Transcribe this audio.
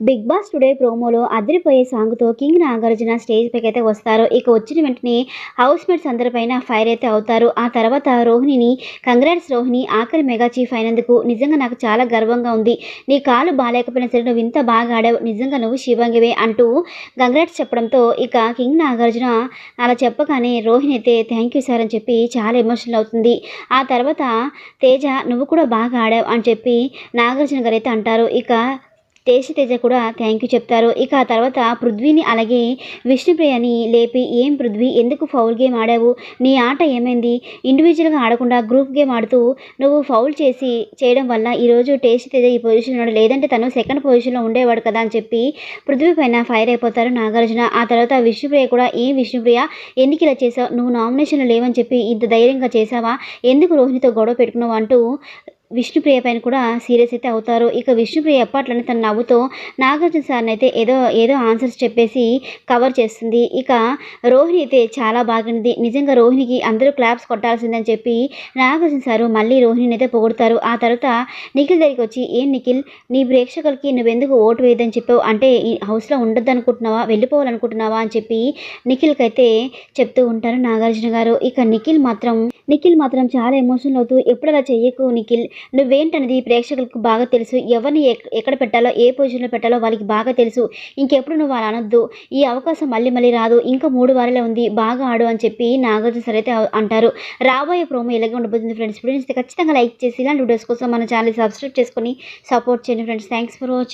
Big boss today ప్రోమోలో అదిరిపోయే సాంగ్‌తో king Nagarjuna stage పైకైతే వస్తారు. ఇక వచ్చిన వెంటనే హౌస్ మేట్స్ అందరిపైన ఫైర్ అయితే అవుతారు. ఆ తర్వాత రోహిణిని కంగ్రాట్స్ రోహిణి ఆఖరి మెగా చీఫ్ అయినందుకు నిజంగా నాకు చాలా గర్వంగా ఉంది. నీ కాలు బాలేకపోయినా సరే నువ్వు ఇంత బాగా ఆడావు. నిజంగా నువ్వు శివంగివే అంటూ కంగ్రాట్స్ చెప్పడంతో ఇక కింగ్ నాగార్జున అలా చెప్పగానే రోహిణి అయితే థ్యాంక్ యూ సార్ అని చెప్పి చాలా ఎమోషనల్ అవుతుంది. ఆ తర్వాత తేజ నువ్వు కూడా బాగా ఆడావు అని చెప్పి నాగార్జున గారైతే అంటారు. ఇక తేజ కూడా థ్యాంక్ యూ చెప్తారు. ఇక ఆ తర్వాత పృథ్వీని అలాగే విష్ణుప్రియని లేపి ఏం పృథ్వీ ఎందుకు ఫౌల్ గేమ్ ఆడావు? నీ ఆట ఏమైంది? ఇండివిజువల్‌గా ఆడకుండా గ్రూప్ గేమ్ ఆడుతూ నువ్వు ఫౌల్ చేయడం వల్ల ఈరోజు తేజ ఈ పొజిషన్‌లో ఉన్నాడు. లేదంటే తను సెకండ్ పొజిషన్‌లో ఉండేవాడు కదా అని చెప్పి పృథ్వీ పైన ఫైర్ అయిపోతారు నాగార్జున. ఆ తర్వాత విష్ణుప్రియ కూడా ఏం విష్ణుప్రియ ఎందుకు ఇలా చేసావు? నువ్వు నామినేషన్‌లో లేవని చెప్పి ఇంత ధైర్యంగా చేసావా? ఎందుకు రోహిణితో గొడవ పెట్టుకున్నావు? అంటూ విష్ణుప్రియ పైన కూడా సీరియస్ అయితే అవుతారు. ఇక విష్ణుప్రియ ఎప్పట్లోనే తన నవ్వుతో నాగార్జున సార్‌ని అయితే ఏదో ఆన్సర్స్ చెప్పేసి కవర్ చేస్తుంది. ఇక రోహిణి అయితే చాలా బాగుంది. నిజంగా రోహిణికి అందరూ క్లాప్స్ కొట్టాల్సిందని చెప్పి నాగార్జున సారు మళ్ళీ రోహిణిని అయితే పొగుడుతారు. ఆ తర్వాత నిఖిల్ దగ్గరికొచ్చి ఏం నిఖిల్ నీ ప్రేక్షకులకి నువ్వెందుకు ఓటు వేయద్దని చెప్పావు? అంటే ఈ హౌస్‌లో ఉండొద్దనుకుంటున్నావా? వెళ్ళిపోవాలనుకుంటున్నావా? అని చెప్పి నిఖిల్‌కైతే చెప్తూ ఉంటారు నాగార్జున గారు. ఇక నిఖిల్ మాత్రం చాలా ఎమోషనల్ అవుతూ ఎప్పుడలా చెయ్యకు నిఖిల్. నువ్వేంటనేది ప్రేక్షకులకు బాగా తెలుసు. ఎవరిని ఎక్కడ పెట్టాలో, ఏ పొజిషన్‌లో పెట్టాలో వాళ్ళకి బాగా తెలుసు. ఇంకెప్పుడు నువ్వు అలా అనొద్దు. ఈ అవకాశం మళ్ళీ రాదు. ఇంకా 3 వారాలే ఉంది. బాగా ఆడు అని చెప్పి నాగార్జున సార్ అయితే అంటారు. రాబోయే ప్రోమో ఇలాగే ఉండబోతుంది ఫ్రెండ్స్. ఖచ్చితంగా లైక్ చేసి ఇలాంటి వీడియోస్ కోసం మన ఛానెల్‌ని సబ్స్క్రైబ్ చేసుకొని సపోర్ట్ చేయండి ఫ్రెండ్స్. Thanks for watching.